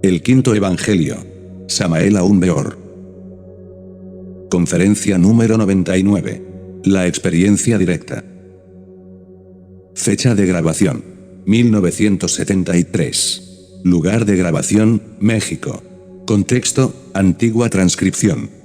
El quinto evangelio. Samael Aun Weor. Conferencia número 99. La experiencia directa. Fecha de grabación: 1973. Lugar de grabación: México. Contexto: antigua transcripción.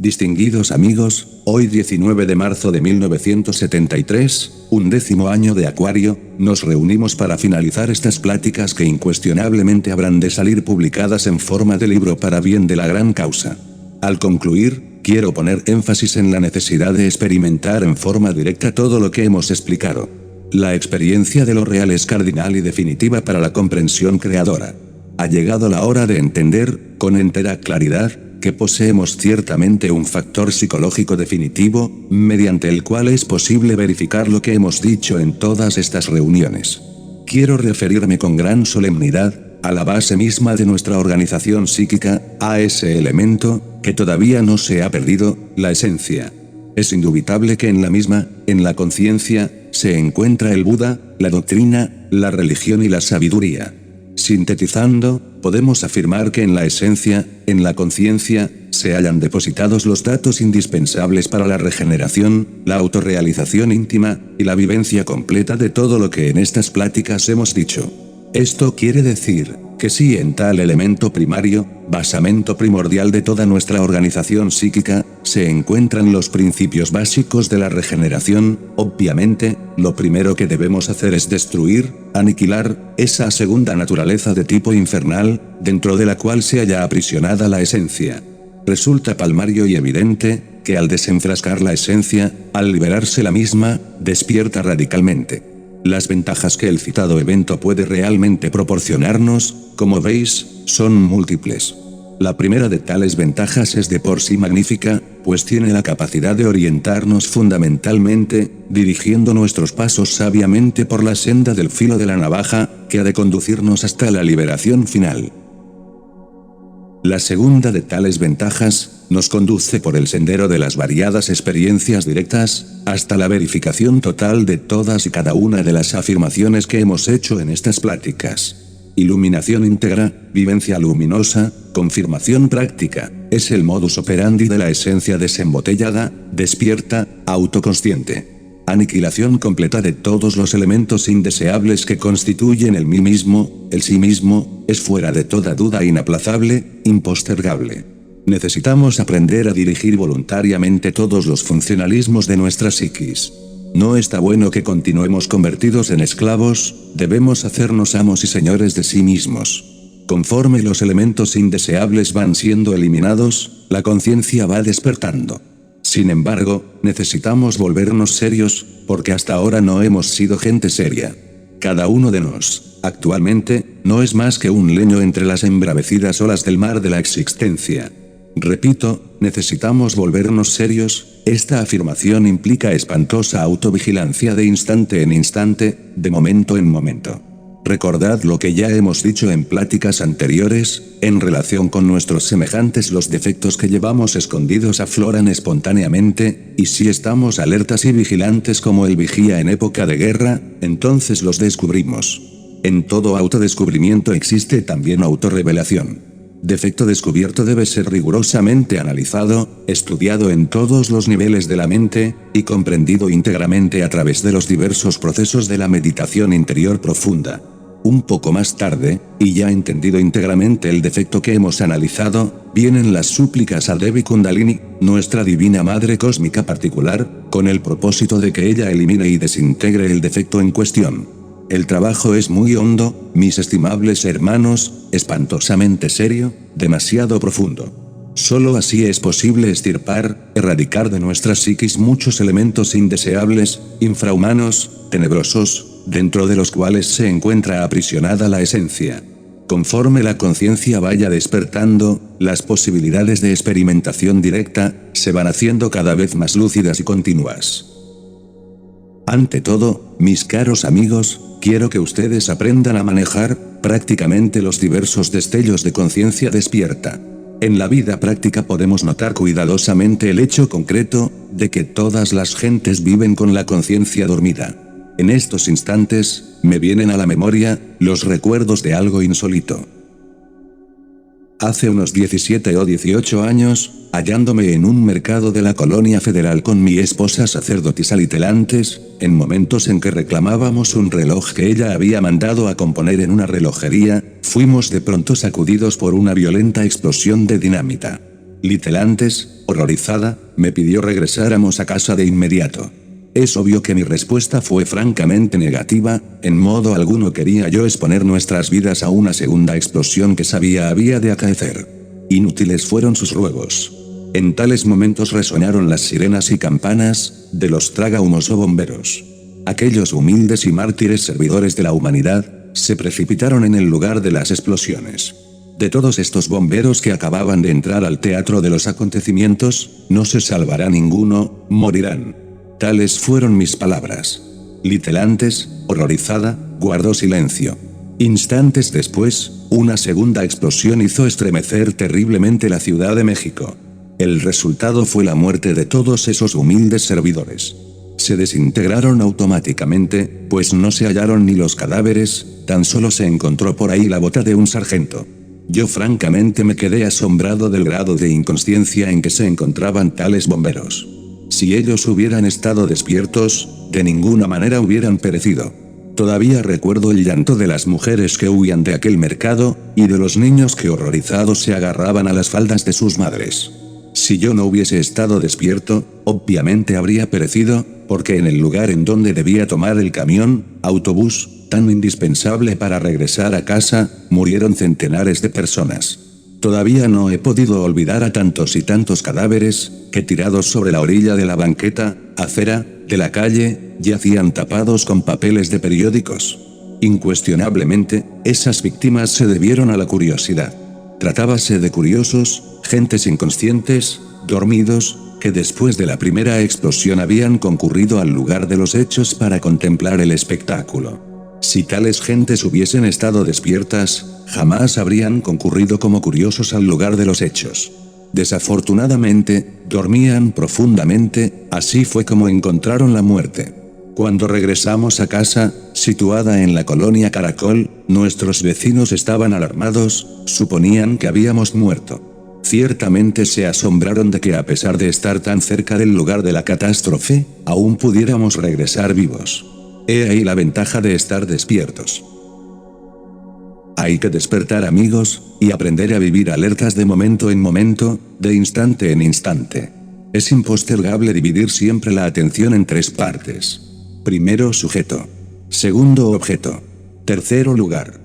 Distinguidos amigos, hoy 19 de marzo de 1973, 11º año de Acuario, nos reunimos para finalizar estas pláticas que incuestionablemente habrán de salir publicadas en forma de libro para bien de la gran causa. Al concluir, quiero poner énfasis en la necesidad de experimentar en forma directa todo lo que hemos explicado. La experiencia de lo real es cardinal y definitiva para la comprensión creadora. Ha llegado la hora de entender, con entera claridad, que poseemos ciertamente un factor psicológico definitivo, mediante el cual es posible verificar lo que hemos dicho en todas estas reuniones. Quiero referirme con gran solemnidad a la base misma de nuestra organización psíquica, a ese elemento que todavía no se ha perdido, la esencia. Es indubitable que en la misma, en la conciencia, se encuentra el Buda, la doctrina, la religión y la sabiduría. Sintetizando, podemos afirmar que en la esencia, en la conciencia, se hallan depositados los datos indispensables para la regeneración, la autorrealización íntima, y la vivencia completa de todo lo que en estas pláticas hemos dicho. Esto quiere decir, que si en tal elemento primario, basamento primordial de toda nuestra organización psíquica, se encuentran los principios básicos de la regeneración, obviamente, lo primero que debemos hacer es destruir, aniquilar, esa segunda naturaleza de tipo infernal, dentro de la cual se halla aprisionada la esencia. Resulta palmario y evidente, que al desenfrascar la esencia, al liberarse la misma, despierta radicalmente. Las ventajas que el citado evento puede realmente proporcionarnos, como veis, son múltiples. La primera de tales ventajas es de por sí magnífica, pues tiene la capacidad de orientarnos fundamentalmente, dirigiendo nuestros pasos sabiamente por la senda del filo de la navaja, que ha de conducirnos hasta la liberación final. La segunda de tales ventajas, nos conduce por el sendero de las variadas experiencias directas, hasta la verificación total de todas y cada una de las afirmaciones que hemos hecho en estas pláticas. Iluminación íntegra, vivencia luminosa, confirmación práctica, es el modus operandi de la esencia desembotellada, despierta, autoconsciente. Aniquilación completa de todos los elementos indeseables que constituyen el mí mismo, el sí mismo, es fuera de toda duda inaplazable, impostergable. Necesitamos aprender a dirigir voluntariamente todos los funcionalismos de nuestra psiquis. No está bueno que continuemos convertidos en esclavos, debemos hacernos amos y señores de sí mismos. Conforme los elementos indeseables van siendo eliminados, la conciencia va despertando. Sin embargo, necesitamos volvernos serios, porque hasta ahora no hemos sido gente seria. Cada uno de nos, actualmente, no es más que un leño entre las embravecidas olas del mar de la existencia. Repito, necesitamos volvernos serios, esta afirmación implica espantosa autovigilancia de instante en instante, de momento en momento. Recordad lo que ya hemos dicho en pláticas anteriores, en relación con nuestros semejantes los defectos que llevamos escondidos afloran espontáneamente, y si estamos alertas y vigilantes como el vigía en época de guerra, entonces los descubrimos. En todo autodescubrimiento existe también autorrevelación. Defecto descubierto debe ser rigurosamente analizado, estudiado en todos los niveles de la mente, y comprendido íntegramente a través de los diversos procesos de la meditación interior profunda. Un poco más tarde, y ya entendido íntegramente el defecto que hemos analizado, vienen las súplicas a Devi Kundalini, nuestra divina madre cósmica particular, con el propósito de que ella elimine y desintegre el defecto en cuestión. El trabajo es muy hondo, mis estimables hermanos, espantosamente serio, demasiado profundo. Solo así es posible extirpar, erradicar de nuestra psiquis muchos elementos indeseables, infrahumanos, tenebrosos, dentro de los cuales se encuentra aprisionada la esencia. Conforme la conciencia vaya despertando, las posibilidades de experimentación directa se van haciendo cada vez más lúcidas y continuas. Ante todo, mis caros amigos, quiero que ustedes aprendan a manejar, prácticamente los diversos destellos de conciencia despierta. En la vida práctica podemos notar cuidadosamente el hecho concreto, de que todas las gentes viven con la conciencia dormida. En estos instantes, me vienen a la memoria los recuerdos de algo insólito. Hace unos 17 o 18 años, hallándome en un mercado de la Colonia Federal con mi esposa sacerdotisa Litelantes, en momentos en que reclamábamos un reloj que ella había mandado a componer en una relojería, fuimos de pronto sacudidos por una violenta explosión de dinamita. Litelantes, horrorizada, me pidió regresáramos a casa de inmediato. Es obvio que mi respuesta fue francamente negativa, en modo alguno quería yo exponer nuestras vidas a una segunda explosión que sabía había de acaecer. Inútiles fueron sus ruegos. En tales momentos resonaron las sirenas y campanas de los tragahumos o bomberos. Aquellos humildes y mártires servidores de la humanidad se precipitaron en el lugar de las explosiones. De todos estos bomberos que acababan de entrar al teatro de los acontecimientos, no se salvará ninguno, morirán. Tales fueron mis palabras. Litelantes, horrorizada, guardó silencio. Instantes después, una segunda explosión hizo estremecer terriblemente la Ciudad de México. El resultado fue la muerte de todos esos humildes servidores. Se desintegraron automáticamente, pues no se hallaron ni los cadáveres, tan solo se encontró por ahí la bota de un sargento. Yo francamente me quedé asombrado del grado de inconsciencia en que se encontraban tales bomberos. Si ellos hubieran estado despiertos, de ninguna manera hubieran perecido. Todavía recuerdo el llanto de las mujeres que huían de aquel mercado, y de los niños que horrorizados se agarraban a las faldas de sus madres. Si yo no hubiese estado despierto, obviamente habría perecido, porque en el lugar en donde debía tomar el camión, autobús, tan indispensable para regresar a casa, murieron centenares de personas. Todavía no he podido olvidar a tantos y tantos cadáveres, que tirados sobre la orilla de la banqueta, acera, de la calle, yacían tapados con papeles de periódicos. Incuestionablemente, esas víctimas se debieron a la curiosidad. Tratábase de curiosos, gentes inconscientes, dormidos, que después de la primera explosión habían concurrido al lugar de los hechos para contemplar el espectáculo. Si tales gentes hubiesen estado despiertas, jamás habrían concurrido como curiosos al lugar de los hechos. Desafortunadamente, dormían profundamente, así fue como encontraron la muerte. Cuando regresamos a casa, situada en la colonia Caracol, nuestros vecinos estaban alarmados, suponían que habíamos muerto. Ciertamente se asombraron de que a pesar de estar tan cerca del lugar de la catástrofe, aún pudiéramos regresar vivos. He ahí la ventaja de estar despiertos. Hay que despertar, amigos, y aprender a vivir alertas de momento en momento, de instante en instante. Es impostergable dividir siempre la atención en tres partes. Primero, sujeto. Segundo, objeto. Tercero, lugar.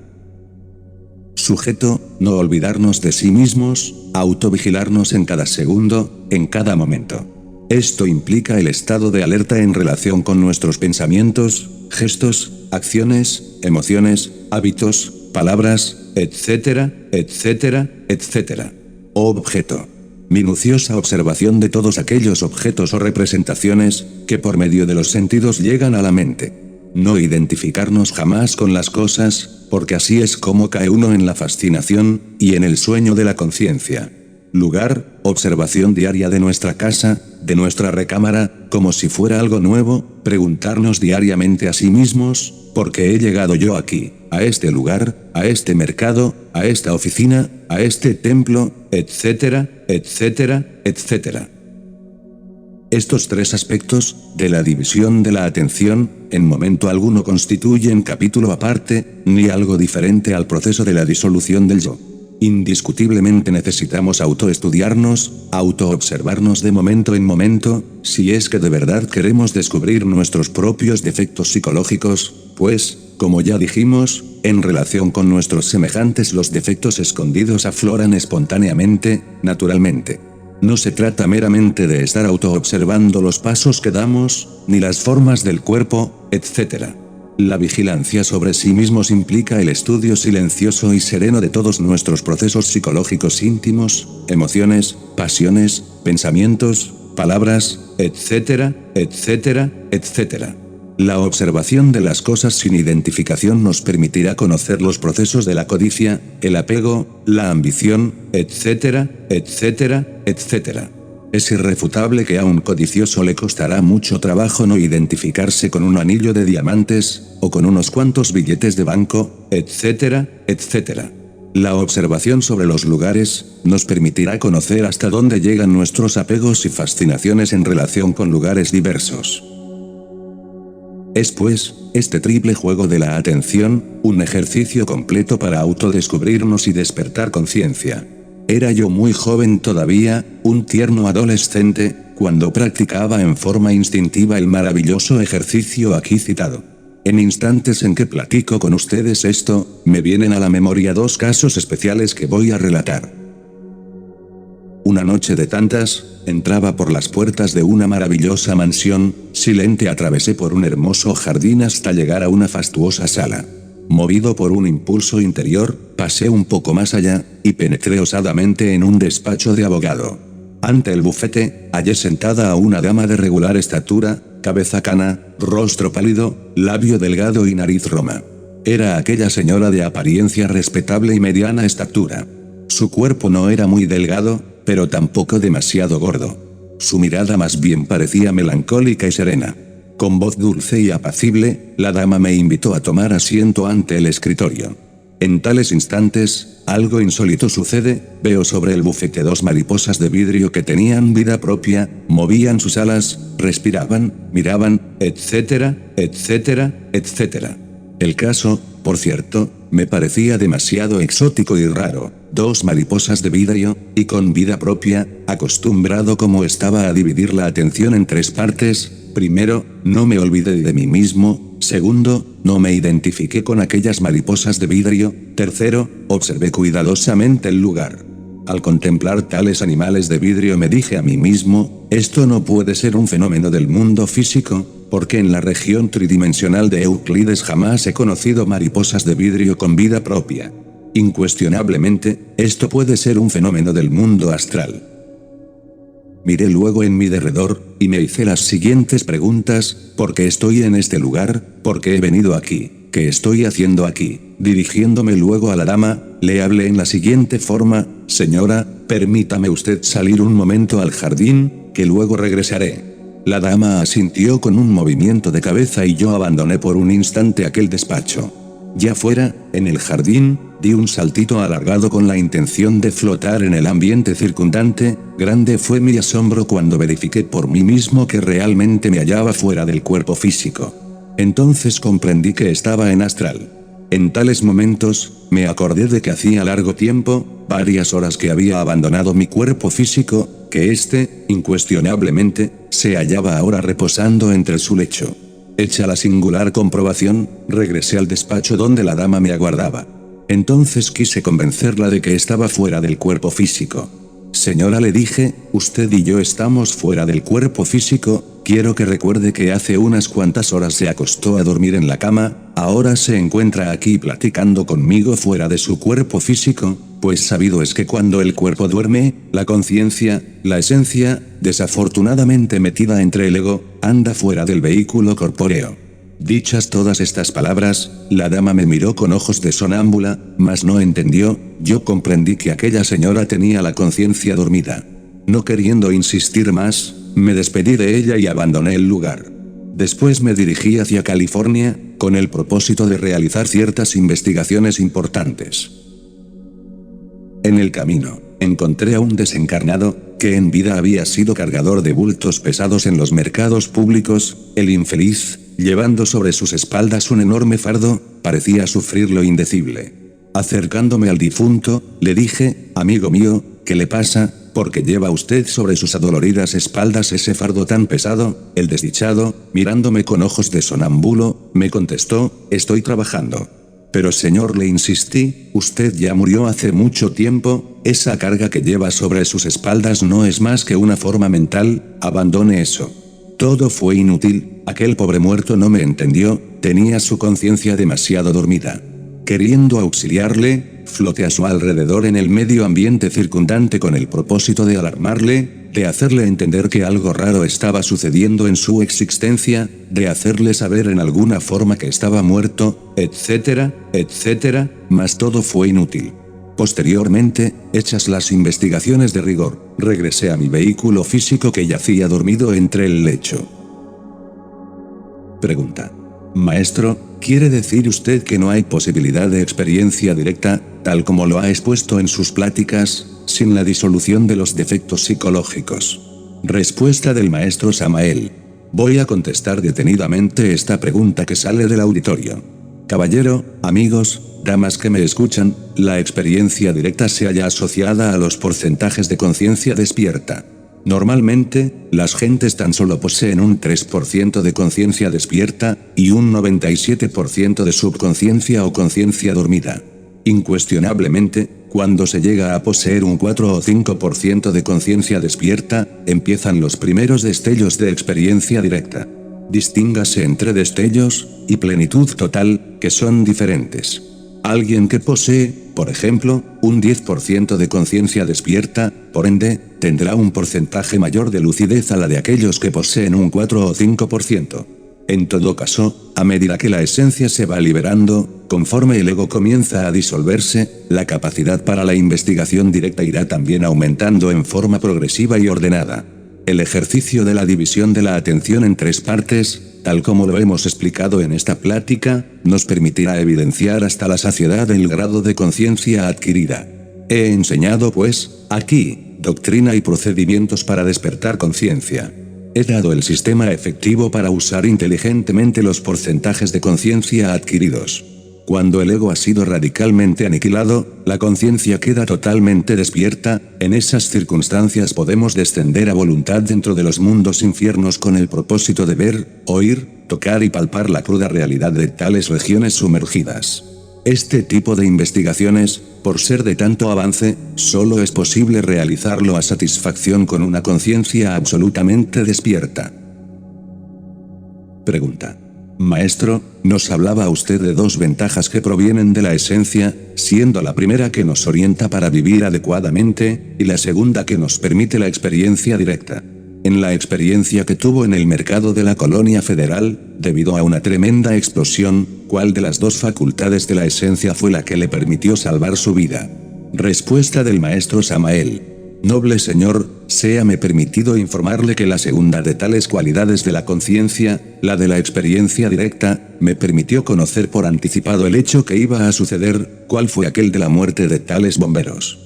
Sujeto, no olvidarnos de sí mismos, autovigilarnos en cada segundo, en cada momento. Esto implica el estado de alerta en relación con nuestros pensamientos, gestos, acciones, emociones, hábitos, palabras, etcétera, etcétera, etcétera. Objeto. Minuciosa observación de todos aquellos objetos o representaciones, que por medio de los sentidos llegan a la mente. No identificarnos jamás con las cosas, porque así es como cae uno en la fascinación, y en el sueño de la conciencia. Lugar, observación diaria de nuestra casa, de nuestra recámara, como si fuera algo nuevo, preguntarnos diariamente a sí mismos, ¿por qué he llegado yo aquí, a este lugar, a este mercado, a esta oficina, a este templo, etcétera, etcétera, etcétera? Estos tres aspectos, de la división de la atención, en momento alguno constituyen capítulo aparte, ni algo diferente al proceso de la disolución del yo. Indiscutiblemente necesitamos autoestudiarnos, autoobservarnos de momento en momento, si es que de verdad queremos descubrir nuestros propios defectos psicológicos, pues, como ya dijimos, en relación con nuestros semejantes los defectos escondidos afloran espontáneamente, naturalmente. No se trata meramente de estar autoobservando los pasos que damos, ni las formas del cuerpo, etc. La vigilancia sobre sí mismos implica el estudio silencioso y sereno de todos nuestros procesos psicológicos íntimos, emociones, pasiones, pensamientos, palabras, etcétera, etcétera, etcétera. La observación de las cosas sin identificación nos permitirá conocer los procesos de la codicia, el apego, la ambición, etcétera, etcétera, etcétera. Es irrefutable que a un codicioso le costará mucho trabajo no identificarse con un anillo de diamantes, o con unos cuantos billetes de banco, etcétera, etcétera. La observación sobre los lugares, nos permitirá conocer hasta dónde llegan nuestros apegos y fascinaciones en relación con lugares diversos. Es pues, este triple juego de la atención, un ejercicio completo para autodescubrirnos y despertar conciencia. Era yo muy joven todavía, un tierno adolescente, cuando practicaba en forma instintiva el maravilloso ejercicio aquí citado. En instantes en que platico con ustedes esto, me vienen a la memoria dos casos especiales que voy a relatar. Una noche de tantas, entraba por las puertas de una maravillosa mansión, silente atravesé por un hermoso jardín hasta llegar a una fastuosa sala. Movido por un impulso interior, pasé un poco más allá, y penetré osadamente en un despacho de abogado. Ante el bufete, hallé sentada a una dama de regular estatura, cabeza cana, rostro pálido, labio delgado y nariz roma. Era aquella señora de apariencia respetable y mediana estatura. Su cuerpo no era muy delgado, pero tampoco demasiado gordo. Su mirada más bien parecía melancólica y serena. Con voz dulce y apacible, la dama me invitó a tomar asiento ante el escritorio. En tales instantes, algo insólito sucede, veo sobre el bufete dos mariposas de vidrio que tenían vida propia, movían sus alas, respiraban, miraban, etcétera, etcétera, etcétera. El caso, por cierto, me parecía demasiado exótico y raro. Dos mariposas de vidrio, y con vida propia, acostumbrado como estaba a dividir la atención en tres partes. Primero, no me olvidé de mí mismo. Segundo, no me identifiqué con aquellas mariposas de vidrio. Tercero, observé cuidadosamente el lugar. Al contemplar tales animales de vidrio me dije a mí mismo, esto no puede ser un fenómeno del mundo físico, porque en la región tridimensional de Euclides jamás he conocido mariposas de vidrio con vida propia. Incuestionablemente, esto puede ser un fenómeno del mundo astral. Miré luego en mi derredor, y me hice las siguientes preguntas: ¿por qué estoy en este lugar? ¿Por qué he venido aquí? ¿Qué estoy haciendo aquí? Dirigiéndome luego a la dama, le hablé en la siguiente forma: señora, permítame usted salir un momento al jardín, que luego regresaré. La dama asintió con un movimiento de cabeza y yo abandoné por un instante aquel despacho. Ya fuera, en el jardín, di un saltito alargado con la intención de flotar en el ambiente circundante. Grande fue mi asombro cuando verifiqué por mí mismo que realmente me hallaba fuera del cuerpo físico. Entonces comprendí que estaba en astral. En tales momentos, me acordé de que hacía largo tiempo, varias horas que había abandonado mi cuerpo físico, que éste, incuestionablemente, se hallaba ahora reposando entre su lecho. Hecha la singular comprobación, regresé al despacho donde la dama me aguardaba. Entonces quise convencerla de que estaba fuera del cuerpo físico. Señora, le dije, usted y yo estamos fuera del cuerpo físico. Quiero que recuerde que hace unas cuantas horas se acostó a dormir en la cama, ahora se encuentra aquí platicando conmigo fuera de su cuerpo físico, pues sabido es que cuando el cuerpo duerme, la conciencia, la esencia, desafortunadamente metida entre el ego, anda fuera del vehículo corpóreo. Dichas todas estas palabras, la dama me miró con ojos de sonámbula, mas no entendió. Yo comprendí que aquella señora tenía la conciencia dormida. No queriendo insistir más, me despedí de ella y abandoné el lugar. Después me dirigí hacia California, con el propósito de realizar ciertas investigaciones importantes. En el camino, encontré a un desencarnado, que en vida había sido cargador de bultos pesados en los mercados públicos. El infeliz, llevando sobre sus espaldas un enorme fardo, parecía sufrir lo indecible. Acercándome al difunto, le dije, amigo mío, ¿qué le pasa? ¿Por qué lleva usted sobre sus adoloridas espaldas ese fardo tan pesado? El desdichado, mirándome con ojos de sonámbulo, me contestó, estoy trabajando. Pero señor, le insistí, usted ya murió hace mucho tiempo, esa carga que lleva sobre sus espaldas no es más que una forma mental, abandone eso. Todo fue inútil, aquel pobre muerto no me entendió, tenía su conciencia demasiado dormida. Queriendo auxiliarle, floté a su alrededor en el medio ambiente circundante con el propósito de alarmarle, de hacerle entender que algo raro estaba sucediendo en su existencia, de hacerle saber en alguna forma que estaba muerto, etcétera, etcétera, mas todo fue inútil. Posteriormente, hechas las investigaciones de rigor, regresé a mi vehículo físico que yacía dormido entre el lecho. Pregunta. Maestro, ¿quiere decir usted que no hay posibilidad de experiencia directa, tal como lo ha expuesto en sus pláticas, sin la disolución de los defectos psicológicos? Respuesta del maestro Samael. Voy a contestar detenidamente esta pregunta que sale del auditorio. Caballero, amigos, damas que me escuchan, la experiencia directa se halla asociada a los porcentajes de conciencia despierta. Normalmente, las gentes tan solo poseen un 3% de conciencia despierta, y un 97% de subconsciencia o conciencia dormida. Incuestionablemente, cuando se llega a poseer un 4 o 5% de conciencia despierta, empiezan los primeros destellos de experiencia directa. Distíngase entre destellos y plenitud total, que son diferentes. Alguien que posee, por ejemplo, un 10% de conciencia despierta, por ende, tendrá un porcentaje mayor de lucidez a la de aquellos que poseen un 4 o 5%. En todo caso, a medida que la esencia se va liberando, conforme el ego comienza a disolverse, la capacidad para la investigación directa irá también aumentando en forma progresiva y ordenada. El ejercicio de la división de la atención en 3 partes, tal como lo hemos explicado en esta plática, nos permitirá evidenciar hasta la saciedad el grado de conciencia adquirida. He enseñado pues, aquí, doctrina y procedimientos para despertar conciencia. He dado el sistema efectivo para usar inteligentemente los porcentajes de conciencia adquiridos. Cuando el ego ha sido radicalmente aniquilado, la conciencia queda totalmente despierta. En esas circunstancias podemos descender a voluntad dentro de los mundos infiernos con el propósito de ver, oír, tocar y palpar la cruda realidad de tales regiones sumergidas. Este tipo de investigaciones, por ser de tanto avance, solo es posible realizarlo a satisfacción con una conciencia absolutamente despierta. Pregunta. Maestro, nos hablaba usted de 2 ventajas que provienen de la esencia, siendo la primera que nos orienta para vivir adecuadamente, y la segunda que nos permite la experiencia directa. En la experiencia que tuvo en el mercado de la colonia federal, debido a una tremenda explosión, ¿cuál de las 2 facultades de la esencia fue la que le permitió salvar su vida? Respuesta del maestro Samael. Noble señor, séame permitido informarle que la segunda de tales cualidades de la conciencia, la de la experiencia directa, me permitió conocer por anticipado el hecho que iba a suceder, ¿cuál fue aquel de la muerte de tales bomberos?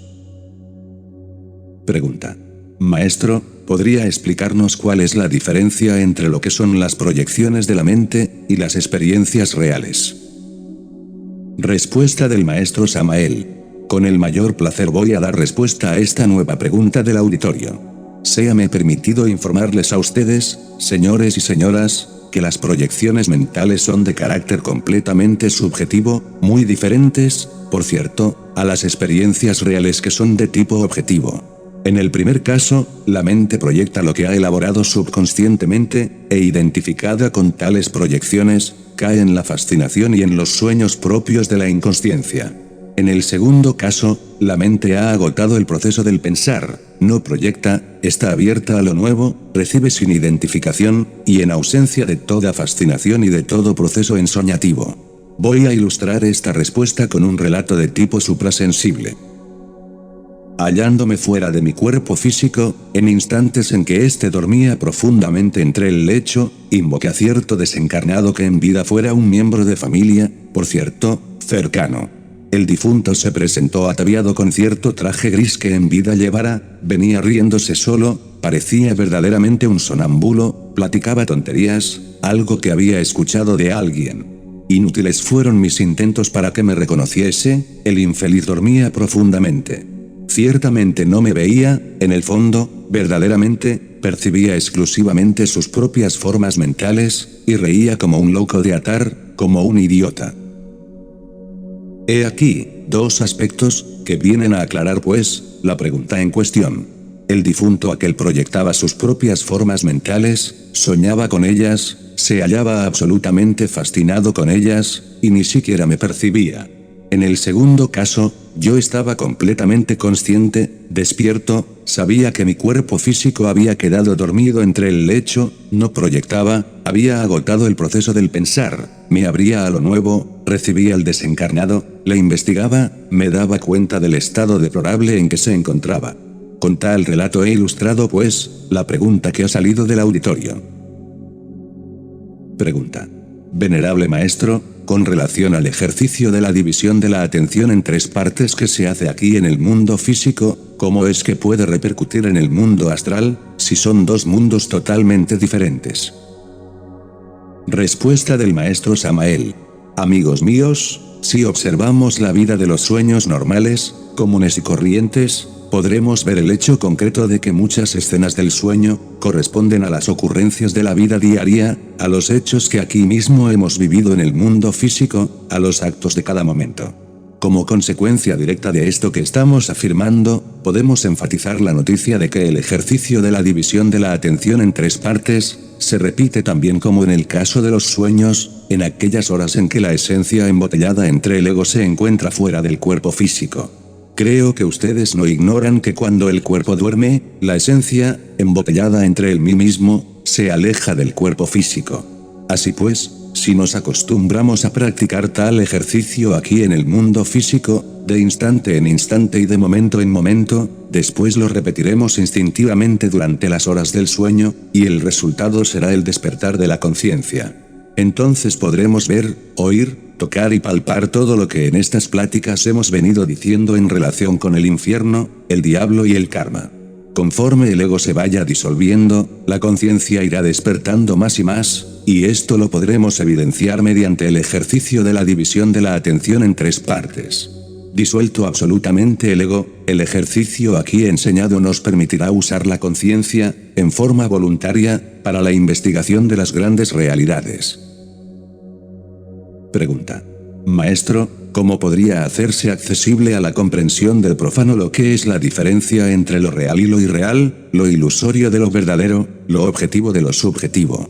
Pregunta. Maestro, ¿podría explicarnos cuál es la diferencia entre lo que son las proyecciones de la mente y las experiencias reales? Respuesta del maestro Samael. Con el mayor placer voy a dar respuesta a esta nueva pregunta del auditorio. Séame permitido informarles a ustedes, señores y señoras, que las proyecciones mentales son de carácter completamente subjetivo, muy diferentes, por cierto, a las experiencias reales que son de tipo objetivo. En el primer caso, la mente proyecta lo que ha elaborado subconscientemente, e identificada con tales proyecciones, cae en la fascinación y en los sueños propios de la inconsciencia. En el segundo caso, la mente ha agotado el proceso del pensar, no proyecta, está abierta a lo nuevo, recibe sin identificación, y en ausencia de toda fascinación y de todo proceso ensoñativo. Voy a ilustrar esta respuesta con un relato de tipo suprasensible. Hallándome fuera de mi cuerpo físico, en instantes en que éste dormía profundamente entre el lecho, invoqué a cierto desencarnado que en vida fuera un miembro de familia, por cierto, cercano. El difunto se presentó ataviado con cierto traje gris que en vida llevara, venía riéndose solo, parecía verdaderamente un sonámbulo, platicaba tonterías, algo que había escuchado de alguien. Inútiles fueron mis intentos para que me reconociese, el infeliz dormía profundamente. Ciertamente no me veía, en el fondo, verdaderamente, percibía exclusivamente sus propias formas mentales, y reía como un loco de atar, como un idiota. He aquí, 2 aspectos, que vienen a aclarar pues, la pregunta en cuestión. El difunto aquel proyectaba sus propias formas mentales, soñaba con ellas, se hallaba absolutamente fascinado con ellas, y ni siquiera me percibía. En el segundo caso, yo estaba completamente consciente, despierto, sabía que mi cuerpo físico había quedado dormido entre el lecho, no proyectaba, había agotado el proceso del pensar, me abría a lo nuevo, recibía al desencarnado, le investigaba, me daba cuenta del estado deplorable en que se encontraba. Con tal relato he ilustrado, pues, la pregunta que ha salido del auditorio. Pregunta. Venerable maestro, con relación al ejercicio de la división de la atención en tres partes que se hace aquí en el mundo físico, ¿cómo es que puede repercutir en el mundo astral, si son dos mundos totalmente diferentes? Respuesta del maestro Samael. Amigos míos, si observamos la vida de los sueños normales, comunes y corrientes, podremos ver el hecho concreto de que muchas escenas del sueño corresponden a las ocurrencias de la vida diaria, a los hechos que aquí mismo hemos vivido en el mundo físico, a los actos de cada momento. Como consecuencia directa de esto que estamos afirmando, podemos enfatizar la noticia de que el ejercicio de la división de la atención en tres partes se repite también como en el caso de los sueños, en aquellas horas en que la esencia embotellada entre el ego se encuentra fuera del cuerpo físico. Creo que ustedes no ignoran que cuando el cuerpo duerme, la esencia, embotellada entre el mí mismo, se aleja del cuerpo físico. Así pues, si nos acostumbramos a practicar tal ejercicio aquí en el mundo físico, de instante en instante y de momento en momento, después lo repetiremos instintivamente durante las horas del sueño, y el resultado será el despertar de la conciencia. Entonces podremos ver, oír, tocar y palpar todo lo que en estas pláticas hemos venido diciendo en relación con el infierno, el diablo y el karma. Conforme el ego se vaya disolviendo, la conciencia irá despertando más y más, y esto lo podremos evidenciar mediante el ejercicio de la división de la atención en tres partes. Disuelto absolutamente el ego, el ejercicio aquí enseñado nos permitirá usar la conciencia, en forma voluntaria, para la investigación de las grandes realidades. Pregunta. Maestro, ¿cómo podría hacerse accesible a la comprensión del profano lo que es la diferencia entre lo real y lo irreal, lo ilusorio de lo verdadero, lo objetivo de lo subjetivo?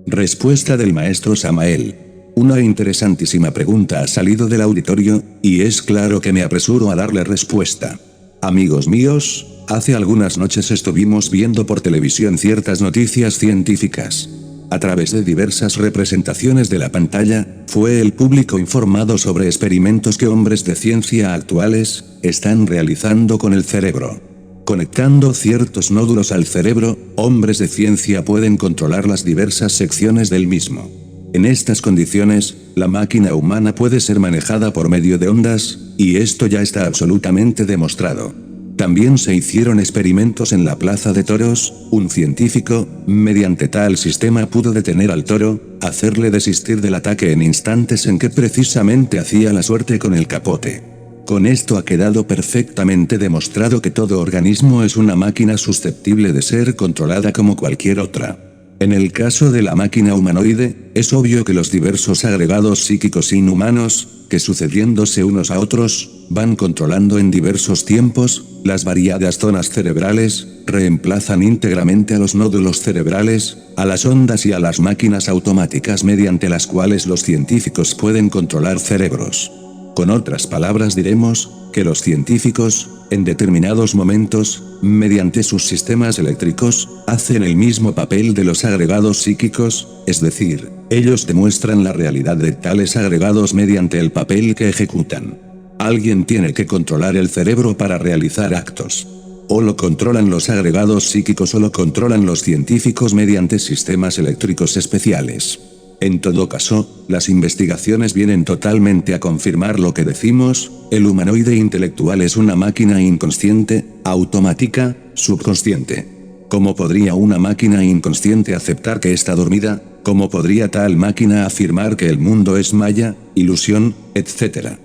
Respuesta del maestro Samael. Una interesantísima pregunta ha salido del auditorio, y es claro que me apresuro a darle respuesta. Amigos míos, hace algunas noches estuvimos viendo por televisión ciertas noticias científicas. A través de diversas representaciones de la pantalla, fue el público informado sobre experimentos que hombres de ciencia actuales están realizando con el cerebro. Conectando ciertos nódulos al cerebro, hombres de ciencia pueden controlar las diversas secciones del mismo. En estas condiciones, la máquina humana puede ser manejada por medio de ondas, y esto ya está absolutamente demostrado. También se hicieron experimentos en la plaza de toros, un científico, mediante tal sistema pudo detener al toro, hacerle desistir del ataque en instantes en que precisamente hacía la suerte con el capote. Con esto ha quedado perfectamente demostrado que todo organismo es una máquina susceptible de ser controlada como cualquier otra. En el caso de la máquina humanoide, es obvio que los diversos agregados psíquicos inhumanos, que sucediéndose unos a otros, van controlando en diversos tiempos, las variadas zonas cerebrales, reemplazan íntegramente a los nódulos cerebrales, a las ondas y a las máquinas automáticas mediante las cuales los científicos pueden controlar cerebros. Con otras palabras diremos, que los científicos, en determinados momentos, mediante sus sistemas eléctricos, hacen el mismo papel de los agregados psíquicos, es decir, ellos demuestran la realidad de tales agregados mediante el papel que ejecutan. Alguien tiene que controlar el cerebro para realizar actos. O lo controlan los agregados psíquicos o lo controlan los científicos mediante sistemas eléctricos especiales. En todo caso, las investigaciones vienen totalmente a confirmar lo que decimos, el humanoide intelectual es una máquina inconsciente, automática, subconsciente. ¿Cómo podría una máquina inconsciente aceptar que está dormida? ¿Cómo podría tal máquina afirmar que el mundo es maya, ilusión, etc.?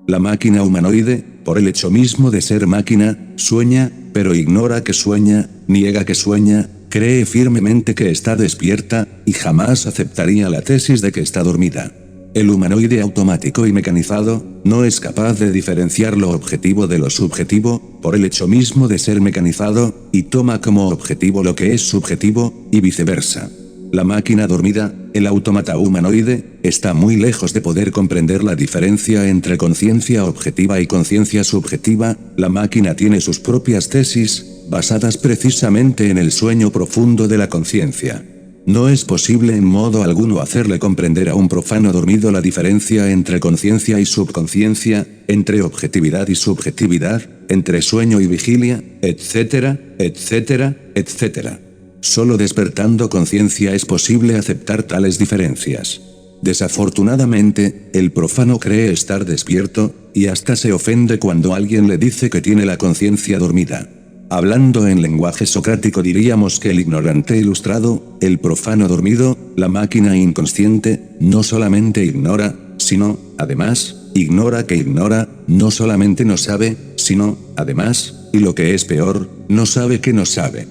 La máquina humanoide, por el hecho mismo de ser máquina, sueña, pero ignora que sueña, niega que sueña, cree firmemente que está despierta, y jamás aceptaría la tesis de que está dormida. El humanoide automático y mecanizado, no es capaz de diferenciar lo objetivo de lo subjetivo, por el hecho mismo de ser mecanizado, y toma como objetivo lo que es subjetivo, y viceversa. La máquina dormida, el autómata humanoide, está muy lejos de poder comprender la diferencia entre conciencia objetiva y conciencia subjetiva. La máquina tiene sus propias tesis, basadas precisamente en el sueño profundo de la conciencia. No es posible en modo alguno hacerle comprender a un profano dormido la diferencia entre conciencia y subconsciencia, entre objetividad y subjetividad, entre sueño y vigilia, etcétera, etcétera, etcétera. Solo despertando conciencia es posible aceptar tales diferencias. Desafortunadamente, el profano cree estar despierto, y hasta se ofende cuando alguien le dice que tiene la conciencia dormida. Hablando en lenguaje socrático diríamos que el ignorante ilustrado, el profano dormido, la máquina inconsciente, no solamente ignora, sino, además, ignora que ignora, no solamente no sabe, sino, además, y lo que es peor, no sabe que no sabe.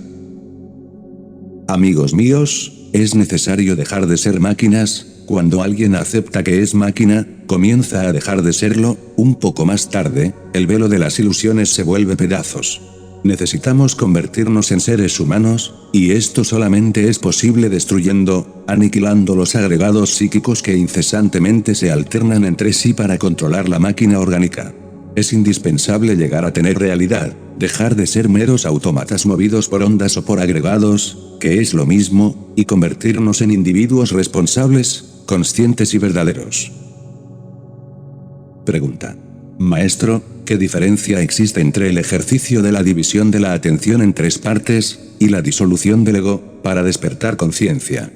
Amigos míos, es necesario dejar de ser máquinas. Cuando alguien acepta que es máquina, comienza a dejar de serlo. Un poco más tarde, el velo de las ilusiones se vuelve pedazos. Necesitamos convertirnos en seres humanos, y esto solamente es posible destruyendo, aniquilando los agregados psíquicos que incesantemente se alternan entre sí para controlar la máquina orgánica. Es indispensable llegar a tener realidad, dejar de ser meros autómatas movidos por ondas o por agregados, que es lo mismo, y convertirnos en individuos responsables, conscientes y verdaderos. Pregunta. Maestro, ¿qué diferencia existe entre el ejercicio de la división de la atención en 3 partes, y la disolución del ego, para despertar conciencia?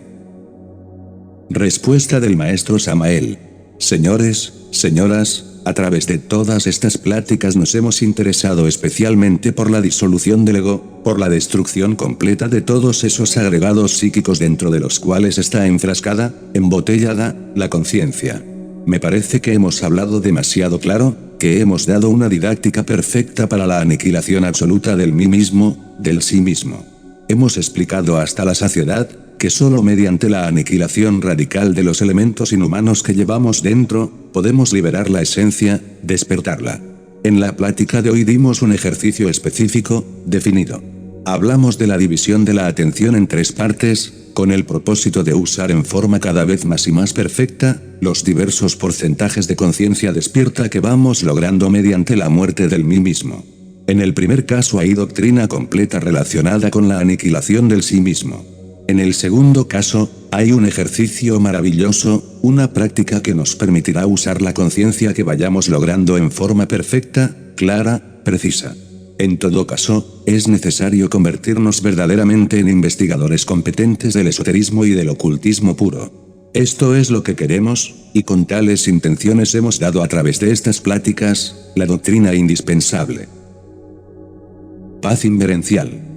Respuesta del maestro Samael. Señores, señoras, a través de todas estas pláticas nos hemos interesado especialmente por la disolución del ego, por la destrucción completa de todos esos agregados psíquicos dentro de los cuales está enfrascada, embotellada, la conciencia. Me parece que hemos hablado demasiado claro, que hemos dado una didáctica perfecta para la aniquilación absoluta del mí mismo, del sí mismo. Hemos explicado hasta la saciedad, que solo mediante la aniquilación radical de los elementos inhumanos que llevamos dentro, podemos liberar la esencia, despertarla. En la plática de hoy dimos un ejercicio específico, definido. Hablamos de la división de la atención en 3 partes, con el propósito de usar en forma cada vez más y más perfecta, los diversos porcentajes de conciencia despierta que vamos logrando mediante la muerte del mí mismo. En el primer caso hay doctrina completa relacionada con la aniquilación del sí mismo. En el segundo caso, hay un ejercicio maravilloso, una práctica que nos permitirá usar la conciencia que vayamos logrando en forma perfecta, clara, precisa. En todo caso, es necesario convertirnos verdaderamente en investigadores competentes del esoterismo y del ocultismo puro. Esto es lo que queremos, y con tales intenciones hemos dado a través de estas pláticas, la doctrina indispensable. Paz inverencial.